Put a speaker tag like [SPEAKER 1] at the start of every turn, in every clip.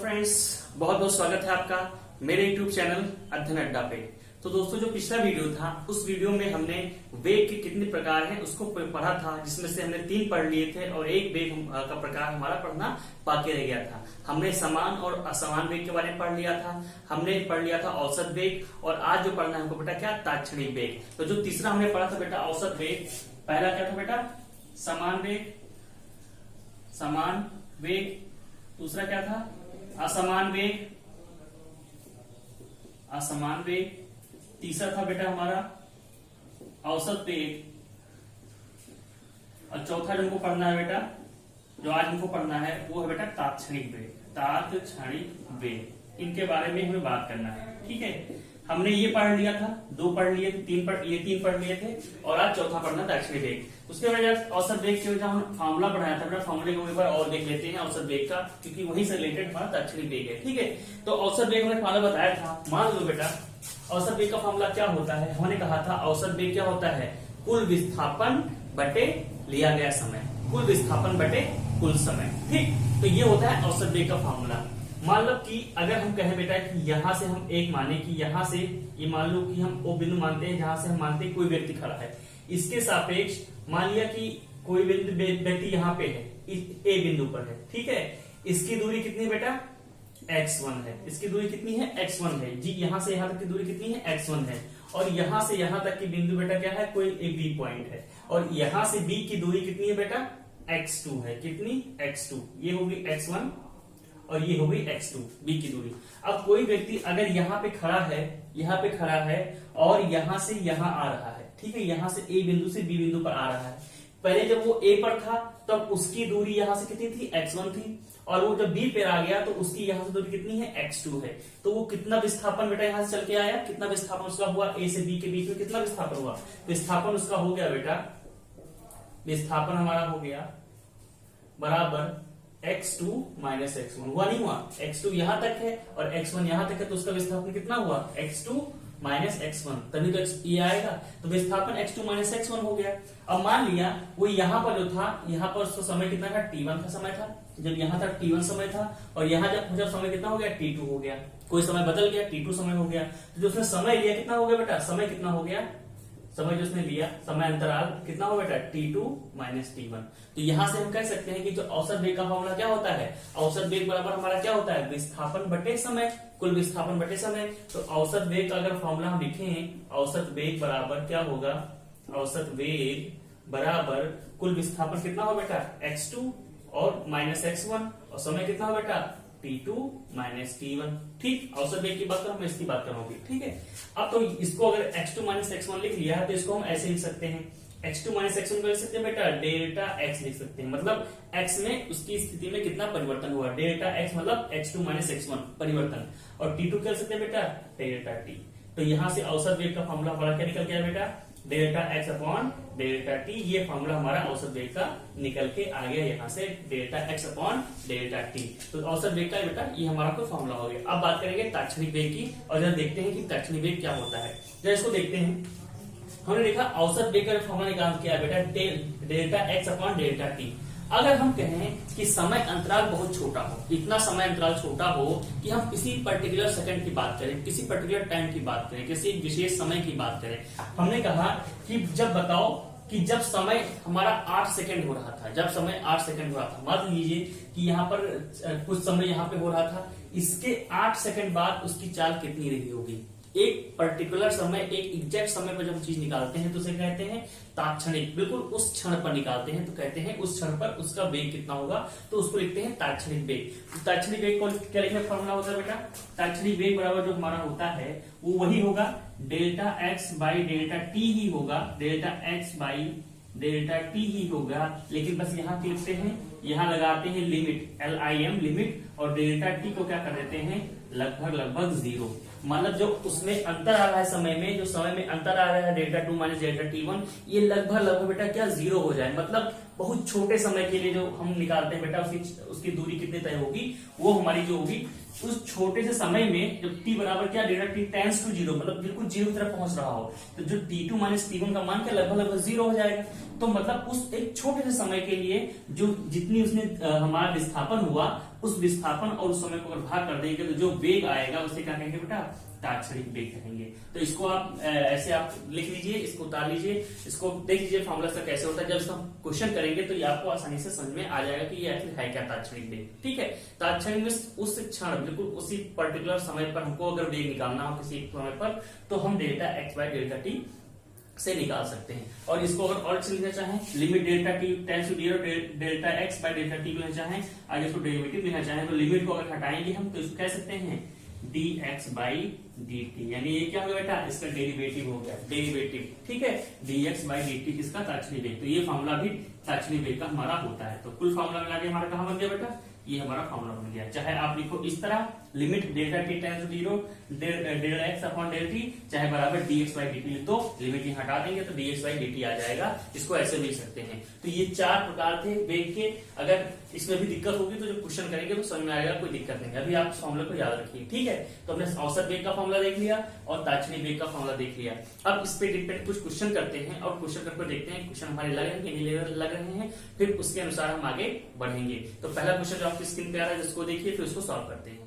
[SPEAKER 1] Friends, बहुत बहुत स्वागत है आपका मेरे यूट्यूब चैनल अध्ययन अड्डा पे। तो दोस्तों, जो पिछला वीडियो था उस वीडियो में हमने वेग के कितने प्रकार हैं उसको पढ़ा था, जिसमें से हमने 3 पढ़ लिए थे और एक वेग का प्रकार हमारा पढ़ना बाकी रह गया था। हमने समान और असमान वेग के बारे में पढ़ लिया था, हमने पढ़ लिया था औसत वेग, और आज जो पढ़ना है हमको बेटा क्या, ताक्षणिक वेग। तो जो तीसरा हमने पढ़ा था बेटा औसत वेग, पहला क्या था बेटा, समान वेग, दूसरा क्या था, असमान वेग, तीसरा था बेटा हमारा औसत वेग, और चौथा जो हमको पढ़ना है बेटा, जो आज हमको पढ़ना है वो है बेटा ताक्षणिक वेग। इनके बारे में हमें बात करना है, ठीक है। हमने ये पढ़ लिया था, 2 पढ़ लिए थे, 3 पढ़ लिए थे, और आज चौथा पढ़ना ताक्षणिक वेग। उसके बाद औसत वेग के हम फार्मूला पढ़ाया था, फार्मूले को एक बार और देख लेते हैं औसत वेग का, क्योंकि वही से रिलेटेड हमारा ताक्षणिक वेग है, ठीक है। तो औसत वेग हमने फार्मूला बताया था। मान लो बेटा औसत वेग का फार्मूला क्या होता है, हमने कहा था औसत वेग क्या होता है, कुल विस्थापन बटे लिया गया समय, कुल विस्थापन बटे कुल समय, ठीक। तो ये होता है औसत वेग का फार्मूला। मान लो कि अगर हम कहें बेटा कि यहां से हम एक माने कि यहां से ये मान लो कि हम वो बिंदु मानते हैं जहां से हम मानते हैं कोई व्यक्ति खड़ा है, इसके सापेक्ष मान लिया कि कोई व्यक्ति यहाँ पे है, ए बिंदु पर है, ठीक है। इसकी दूरी कितनी बेटा, x1 है। इसकी दूरी कितनी है, x1 है जी। यहां से यहां तक की दूरी कितनी है, x1 है। और यहां से यहां तक की बिंदु बेटा क्या है, कोई एक बी पॉइंट है, और यहां से बी की दूरी कितनी है बेटा, x2 है। कितनी, x2। ये होगी x1 और ये होगी x2, बी की दूरी। अब कोई व्यक्ति अगर यहाँ पे खड़ा है और यहां से यहां आ रहा है, ठीक है, यहां से ए बिंदु से बी बिंदु पर आ रहा है। पहले जब वो ए पर था तब उसकी दूरी यहां से कितनी थी, x1 थी, और वो जब बी पे आ गया तो उसकी यहां से दूरी कितनी है, x2 है। तो वो कितना विस्थापन बेटा यहां से चल के आया, कितना विस्थापन उसका हुआ, ए से बी के बीच में कितना विस्थापन हुआ, विस्थापन उसका हो गया बेटा, विस्थापन हमारा हो गया बराबर x2 माइनस x1। हुआ नहीं हुआ, x2 यहां तक है और x1 यहां तक है, तो उसका विस्थापन कितना हुआ, x2 माइनस x1, तभी तो ये आएगा। तो विस्थापन x2 माइनस x1 हो गया। अब मान लिया वो यहां पर जो था, यहां पर उसका समय कितना था, t1 का समय था। जब यहां तक t1 समय था और यहां जब समय कितना हो गया, t2 हो गया। कोई समय बदल गया, t2 समय हो गया। तो जो उसने समय लिया कितना हो गया बेटा, समय कितना हो गया, समय जो उसने लिया, समय अंतराल कितना हो बेटा, t2 माइनस t1। तो यहां से हम कह सकते हैं कि जो औसत वेग का फॉर्मूला क्या होता है, औसत वेग बराबर हमारा क्या होता है, विस्थापन बटे समय, कुल विस्थापन बटे समय। तो औसत वेग का अगर फॉर्मूला हम लिखें, औसत वेग बराबर क्या होगा, औसत वेग बराबर कुल विस्थापन कितना हो बेटा, x2 और माइनस x1, और समय कितना हो बेटा, t2 माइनस t1, ठीक। औसत वेग की बात करो, मैं इसकी बात करूंगी, ठीक है। अब तो इसको अगर x2 माइनस x1 लिख लिया है तो इसको हम ऐसे लिख सकते हैं, x2 माइनस x1 को लिख सकते हैं बेटा डेल्टा x लिख सकते हैं, मतलब x में उसकी स्थिति में कितना परिवर्तन हुआ, डेल्टा x मतलब x2 माइनस x1 परिवर्तन, और t2 क्या सकते हैं बेटा, डेल्टा t। तो यहां से औसत वेग का फॉर्मूला हमारा क्या निकल गया बेटा, delta x upon delta t। ये फॉर्मूला हमारा औसत वेग का निकल के आ गया यहाँ से, delta x upon delta t। तो औसत वेग का बेटा ये हमारा कोई फॉर्मूला हो गया। अब बात करेंगे ताक्षणिक वेग की, और जरा देखते हैं कि ताक्षणिक वेग क्या होता है। जरा इसको देखते हैं। हमने देखा औसत वेग का फॉर्मूला निकाल किया बेटा delta x upon delta t। अगर हम कहें कि समय अंतराल बहुत छोटा हो, इतना समय अंतराल छोटा हो कि हम किसी पर्टिकुलर सेकंड की बात करें, किसी पर्टिकुलर टाइम की बात करें, किसी विशेष समय की बात करें। हमने कहा कि जब बताओ कि जब समय हमारा 8 सेकंड हो रहा था, जब समय 8 सेकंड हो रहा था, मान लीजिए कि यहाँ पर कुछ समय यहाँ पे हो रहा था, इसके 8 सेकंड बाद उसकी चाल कितनी रही होगी। एक पर्टिकुलर समय, एक एग्जैक्ट समय पर जब हम चीज निकालते हैं तो उसे कहते हैं ताक्षणिक, बिल्कुल उस क्षण पर निकालते हैं तो कहते हैं उस क्षण पर उसका वेग कितना होगा, तो उसको लिखते हैं ताक्षणिक वेग। ताक्षणिक वेग को क्या लिखने का फॉर्मूला होता है बेटा, ताक्षणिक वेग बराबर जो हमारा होता है वो वही होगा, delta x by delta t ही होगा, delta x by delta t ही होगा। लेकिन बस यहाँ लिखते हैं, यहाँ लगाते हैं लिमिट, LIM लिमिट, और डेल्टा t को क्या कर देते हैं, लगभग 0। मतलब जो उसमें अंतर आ रहा है समय में, जो समय में अंतर आ रहा है डेल्टा 2 माइनस डेल्टा t1, ये लगभग बेटा क्या 0 हो जाए। मतलब बहुत छोटे समय के लिए जो हम निकालते हैं बेटा उसकी दूरी कितनी तय होगी, वो हमारी जो होगी उस छोटे से समय में जब t बराबर क्या डेल्टा t टेंस टू 0, मतलब बिल्कुल 0 की तरफ पहुंच रहा हो, तो जो t2 माइनस t1 का मान क्या लगभग 0 हो जाएगा। तो मतलब उस एक छोटे से समय के लिए जो जितनी उसने हमारा विस्थापन हुआ उस विस्थापन और उस समय को अगर भाग कर देंगे तो जो वेग आएगा उसे क्या कहेंगे बेटा, तात्क्षणिक वेग कहेंगे। तो इसको आप ऐसे आप लिख लीजिए, इसको उतार लीजिए, इसको देख लीजिए फॉर्मूला से कैसे होता है। जब इसका क्वेश्चन करेंगे तो ये आपको आसानी से समझ में आ जाएगा कि ये आखिर है क्या तात्क्षणिक वेग। ठीक है, तात्क्षणिक में उस क्षण बिल्कुल उसी पर्टिकुलर समय पर हमको अगर वेग निकालना हो किसी समय पर, तो हम delta x by delta T से निकाल सकते हैं। और इसको अगर और लिखना चाहें, limit delta t tends to 0 delta x by delta t लेना चाहें, आगे इसको डेरिवेटिव लेना चाहें, तो लिमिट को अगर हटाएंगे हम तो इसको कह सकते हैं dx बाई dt, यानी ये क्या होगा बेटा, इसका डेरिवेटिव हो गया, डेरिवेटिव। ठीक है, dx बाई dt किसका, तात्क्षणिक वेग। तो ये फॉर्मूला भी तात्क्षणिक वेग का हमारा होता है। तो कुल फॉर्मूला मिला के हमारा कहां बन गया बेटा, ये हमारा फॉर्मूला बन गया। चाहे आप लिखो इस तरह, limit delta t tends to 0 del x upon del t, चाहे बराबर dx बाई dt लिख दो, लिमिट ही हटा देंगे तो dx बाई dt आ जाएगा। इसको ऐसे लिख सकते हैं। तो ये 4 प्रकार थे वेग के। अगर इसमें भी दिक्कत होगी तो जो क्वेश्चन करेंगे तो समझ में आएगा, कोई दिक्कत नहीं। अभी आप फॉर्मूला को याद रखिए। ठीक है, तो हमने औसत वेग का फॉर्मूला देख लिया और तात्क्षणिक वेग का फॉर्मूला देख लिया। अब इस पे डिपेंड कुछ क्वेश्चन करते हैं और क्वेश्चन करके देखते हैं क्वेश्चन हमारे लग रहे हैं कि नहीं लग रहे हैं, फिर उसके अनुसार हम आगे बढ़ेंगे। तो पहला क्वेश्चन जो आपकी स्क्रीन पे आ रहा है जिसको देखिए, फिर उसको सॉल्व करते हैं।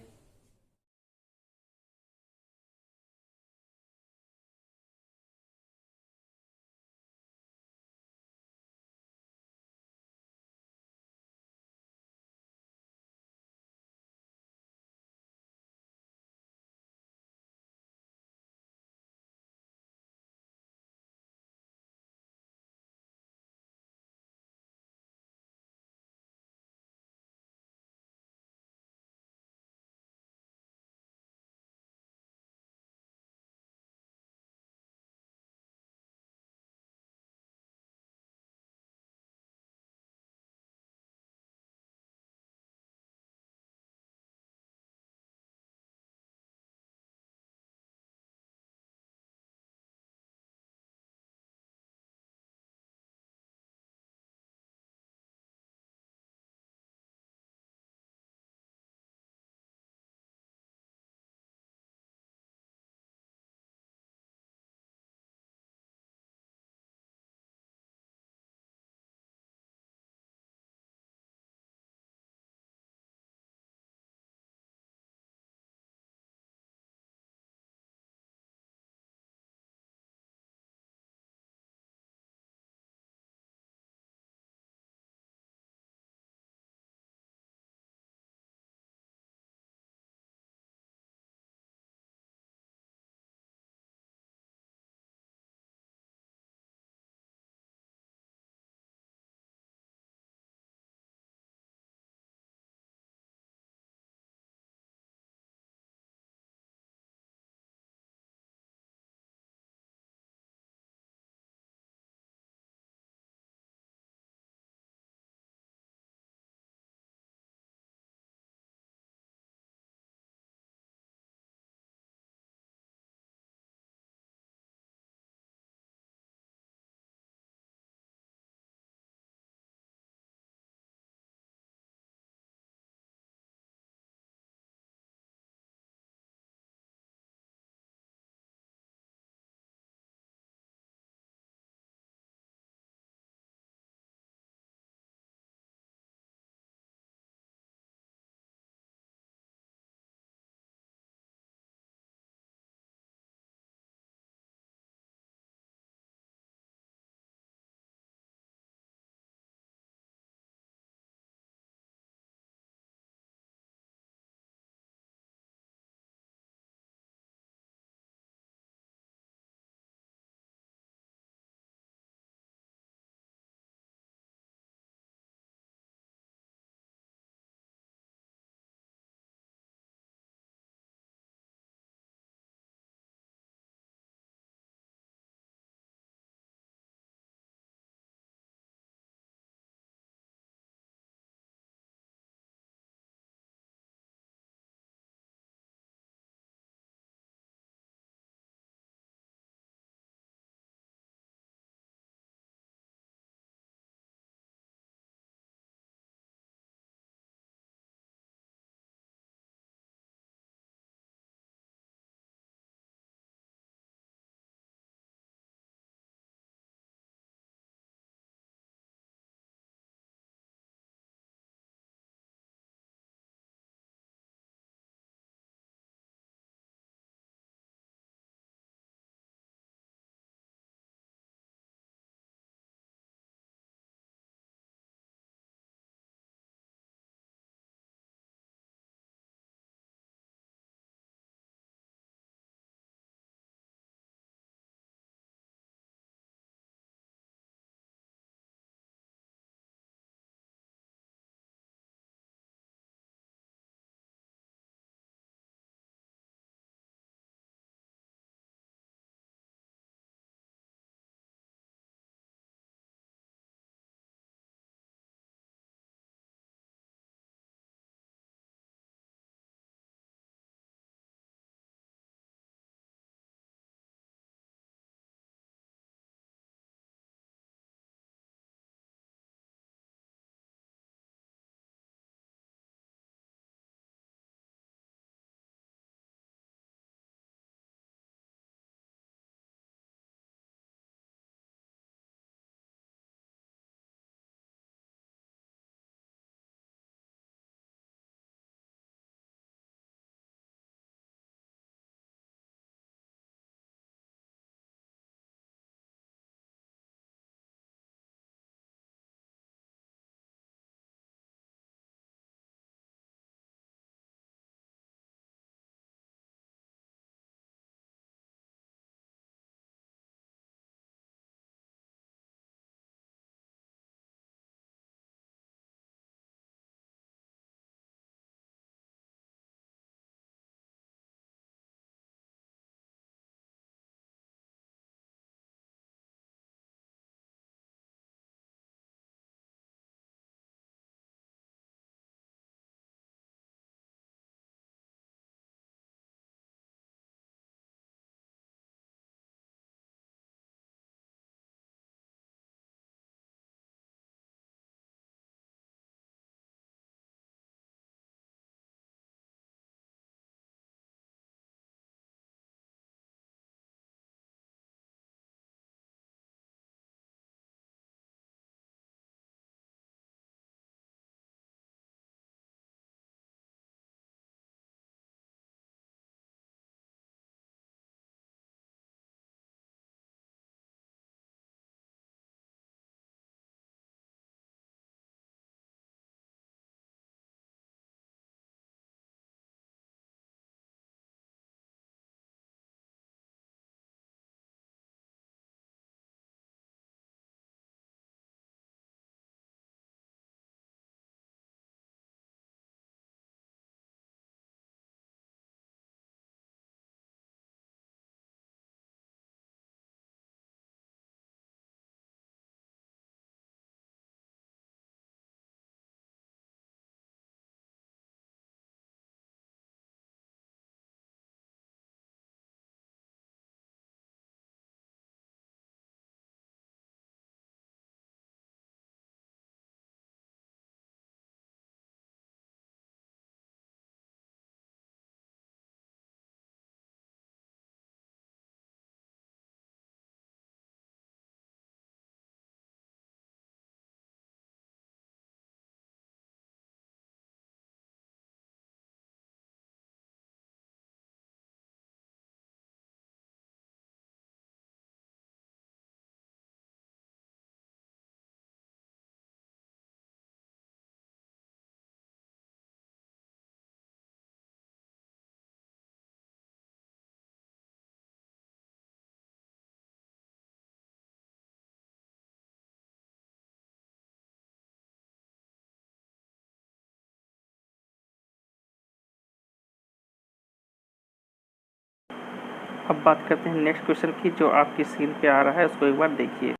[SPEAKER 2] अब बात करते हैं नेक्स्ट क्वेश्चन की, जो आपकी स्क्रीन पे आ रहा है उसको एक बार देखिए।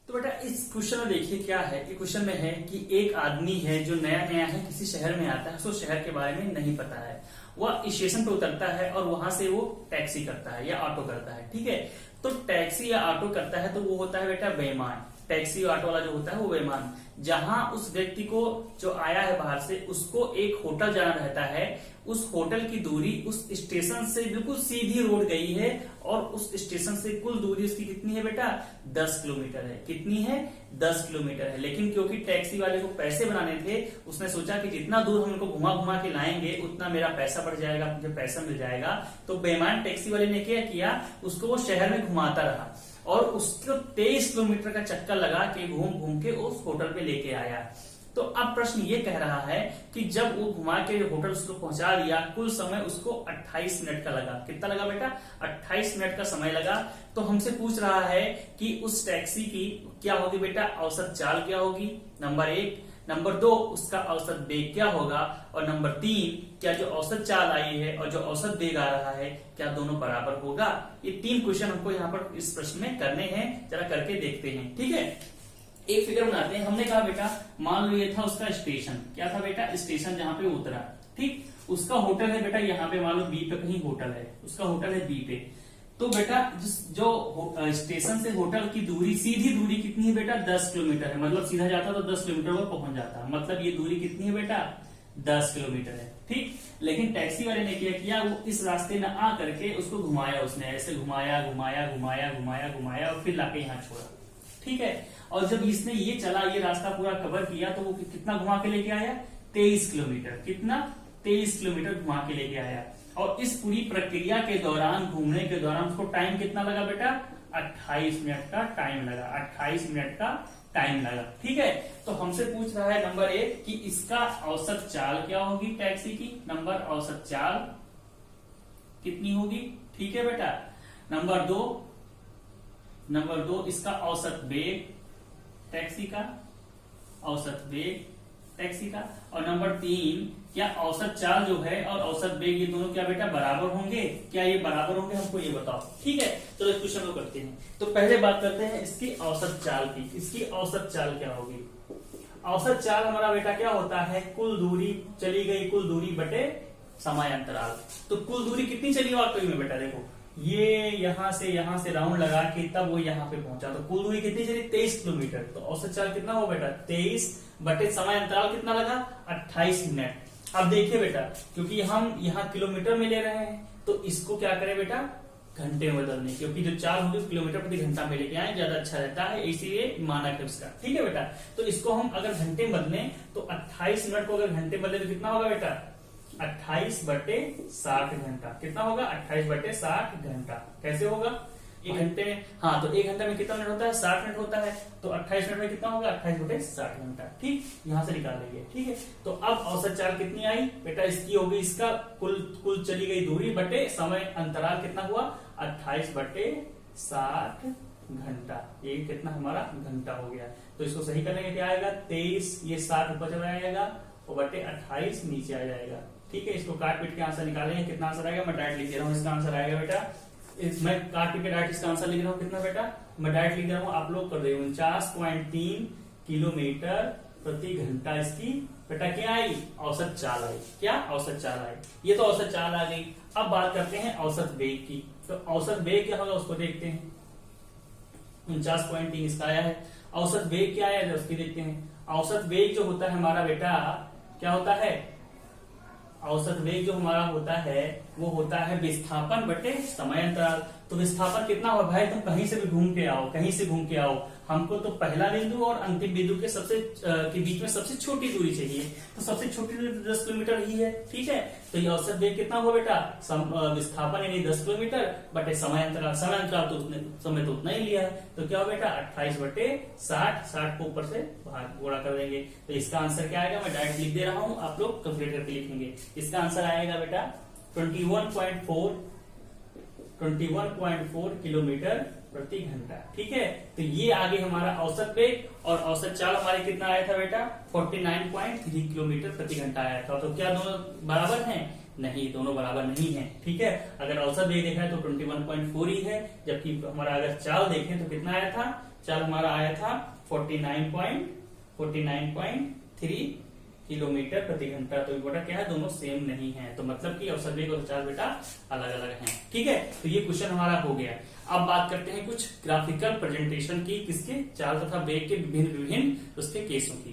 [SPEAKER 1] तो बेटा इस क्वेश्चन में देखिए क्या है कि क्वेश्चन में है कि एक आदमी है जो नया नया है, किसी शहर में आता है, उसको शहर के बारे में नहीं पता है। वह स्टेशन पे उतरता है और वहां से वो टैक्सी करता है या ऑटो करता है। ठीक है, तो टैक्सी या ऑटो करता है तो वो होता है बेटा बेईमान। टैक्सी ऑटो वाला जो होता है वो बेईमान। जहां उस व्यक्ति को जो आया है बाहर से, उसको एक होटल जाना रहता है, उस होटल की दूरी उस स्टेशन से बिल्कुल सीधी रोड गई है और उस स्टेशन से कुल दूरी उसकी कितनी है बेटा? 10 किलोमीटर है। कितनी है? 10 किलोमीटर है। लेकिन क्योंकि टैक्सी वाले को पैसे बनाने थे, उसने सोचा कि जितना दूर हम उनको घुमा घुमा के लाएंगे उतना मेरा पैसा बढ़ जाएगा, मुझे पैसा मिल जाएगा। तो बेईमान टैक्सी वाले ने क्या किया, उसको वो शहर में घुमाता रहा और उसको 23 किलोमीटर का चक्कर लगा के घूम घूम के उस होटल पे लेके आया। तो अब प्रश्न ये कह रहा है कि जब वो घुमा के होटल उसको पहुंचा दिया, कुल समय उसको 28 मिनट का लगा। कितना लगा बेटा? 28 मिनट का समय लगा। तो हमसे पूछ रहा है कि उस टैक्सी की क्या होगी बेटा? औसत चाल क्या होगी? नंबर 1। नंबर 2, उसका औसत वेग क्या होगा? और नंबर 3, क्या जो औसत चाल आई है और जो औसत वेग आ रहा है क्या दोनों बराबर होगा? ये 3 क्वेश्चन हमको यहाँ पर इस प्रश्न में करने हैं। जरा करके देखते हैं। ठीक है, एक फिगर बनाते हैं। हमने कहा बेटा मान लो ये था उसका स्टेशन। क्या था बेटा? स्टेशन जहां पे उतरा। ठीक, उसका होटल है बेटा यहाँ पे, मान लो बी पे कहीं होटल है, उसका होटल है बी पे। तो बेटा जो स्टेशन से होटल की दूरी, सीधी दूरी कितनी है बेटा? 10 किलोमीटर है। मतलब सीधा जाता तो 10 किलोमीटर वो पहुंच जाता। मतलब ये दूरी कितनी है बेटा? 10 किलोमीटर है। ठीक, लेकिन टैक्सी वाले ने क्या किया, वो इस रास्ते में आ करके उसको घुमाया। उसने ऐसे घुमाया घुमाया घुमाया घुमाया घुमाया और फिर लाके यहाँ छोड़ा। ठीक है, और जब इसने ये चला, ये रास्ता पूरा कवर किया, तो वो कितना घुमा के लेके आया? 23 किलोमीटर। कितना? 23 किलोमीटर घुमा के लेके आया। और इस पूरी प्रक्रिया के दौरान, घूमने के दौरान उसको टाइम कितना लगा बेटा? 28 मिनट का टाइम लगा। 28 मिनट का टाइम लगा। ठीक है, तो हमसे पूछ रहा है नंबर 1 कि इसका औसत चाल क्या होगी टैक्सी की। नंबर औसत चाल कितनी होगी? ठीक है बेटा। नंबर 2 इसका औसत वेग टैक्सी का, औसत वेग टैक्सी का। और नंबर 3, क्या औसत चाल जो है और औसत वेग ये दोनों क्या बेटा बराबर होंगे? क्या ये बराबर होंगे? हमको ये बताओ। ठीक है, चलो इस क्वेश्चन को करते हैं। तो पहले बात करते हैं इसकी औसत चाल की। इसकी औसत चाल क्या होगी? औसत चाल हमारा बेटा क्या होता है? कुल दूरी चली गई, कुल दूरी बटे समय अंतराल। तो कुल दूरी कितनी चली वाकई में बेटा? देखो ये यहां से राउंड लगा के तब वो यहाँ पे पहुंचा, तो कुल दूरी कितनी चली? 23 किलोमीटर। तो औसत चाल कितना हो बेटा? 23 बटे समय अंतराल कितना लगा? 28 मिनट। अब देखिए बेटा, क्योंकि हम यहाँ किलोमीटर में ले रहे हैं तो इसको क्या करें बेटा? घंटे में बदल दें, क्योंकि जो चाल होगी किलोमीटर प्रति घंटा में लेके आए, ज्यादा अच्छा रहता है, इसीलिए मानक है उसका। ठीक है बेटा, तो इसको हम अगर घंटे में बदलें तो 28 मिनट को अगर घंटे बदले तो कितना होगा बेटा? 28 बटे 60 घंटा। कितना होगा? 28 बटे 60 घंटा। कैसे होगा? एक घंटे में, हाँ, तो एक घंटे में कितना मिनट होता है? 60 मिनट होता है। तो 28 मिनट में कितना होगा? 28 बटे 60 घंटा। ठीक, यहां से निकाल लेंगे। ठीक है, तो अब औसत चाल कितनी आई बेटा? इसकी होगी, इसका कुल चली गई दूरी बटे समय अंतराल कितना हुआ? 28 बटे 60 घंटा। ये कितना हमारा घंटा हो गया। तो इसको सही करने का क्या आएगा? 23, ये 60 ऊपर चला जाएगा और बटे 28 नीचे आ जाएगा। ठीक है, इसको काट पीट के आंसर निकालेंगे। कितना आंसर आएगा? मैं डायरेक्ट लिख दे रहा हूँ। इसका आंसर आएगा बेटा, मैं काट पीट के डायरेक्ट इसका आंसर लिख रहा हूँ। कितना बेटा? मैं डायरेक्ट लिख रहा हूँ, आप लोग कर रहे हो। 49.3 किलोमीटर प्रति घंटा इसकी बेटा क्या आई? औसत चाल आई। क्या? औसत चाल आई। ये तो औसत चाल आ गई। अब बात करते हैं औसत वेग की। तो औसत वेग क्या होगा उसको देखते हैं। 49.3 इसका आया है। औसत वेग क्या आया उसकी देखते हैं। औसत वेग जो होता है हमारा बेटा क्या होता है? औसत वेग जो हमारा होता है वो होता है विस्थापन बटे समय अंतराल। तो विस्थापन कितना हो भाई, तुम कहीं से भी घूम के आओ, कहीं से घूम के आओ, हमको तो पहला बिंदु और अंतिम बिंदु के के बीच में सबसे छोटी दूरी चाहिए। तो सबसे छोटी दूरी 10 किलोमीटर ही है, ठीक है। तो ये औसत वेग कितना हुआ बेटा, विस्थापन यानी 10 किलोमीटर बटे समय अंतराल। समय अंतराल तो समय तो उतना ही लिया है, तो क्या हो बेटा 28 बटे 60, 60 को ऊपर से बाहर गुणा कर देंगे। तो इसका आंसर क्या आएगा, मैं डायरेक्ट लिख दे रहा हूं, आप लोग कैलकुलेट करके लिखेंगे। इसका आंसर आएगा बेटा 21.4 किलोमीटर प्रति घंटा, ठीक है। तो ये आगे हमारा औसत वेग और औसत चाल हमारे कितना आया था बेटा, 49.3 किलोमीटर प्रति घंटा आया था। तो क्या दोनों बराबर हैं? नहीं, दोनों बराबर नहीं है, ठीक है। अगर औसत वेग देखा है तो 21.4 ही है, जबकि हमारा अगर चाल देखें तो कितना आया था, चाल हमारा आया था 49.3 किलोमीटर प्रति घंटा। तो बेटा क्या है, दोनों सेम नहीं है। तो मतलब कि औसत वेग और चाल बेटा अलग अलग हैं, ठीक है। तो ये क्वेश्चन हमारा हो गया। अब बात करते हैं कुछ ग्राफिकल प्रेजेंटेशन की, किसके, चाल तथा वेग के विभिन्न उसके केसों की।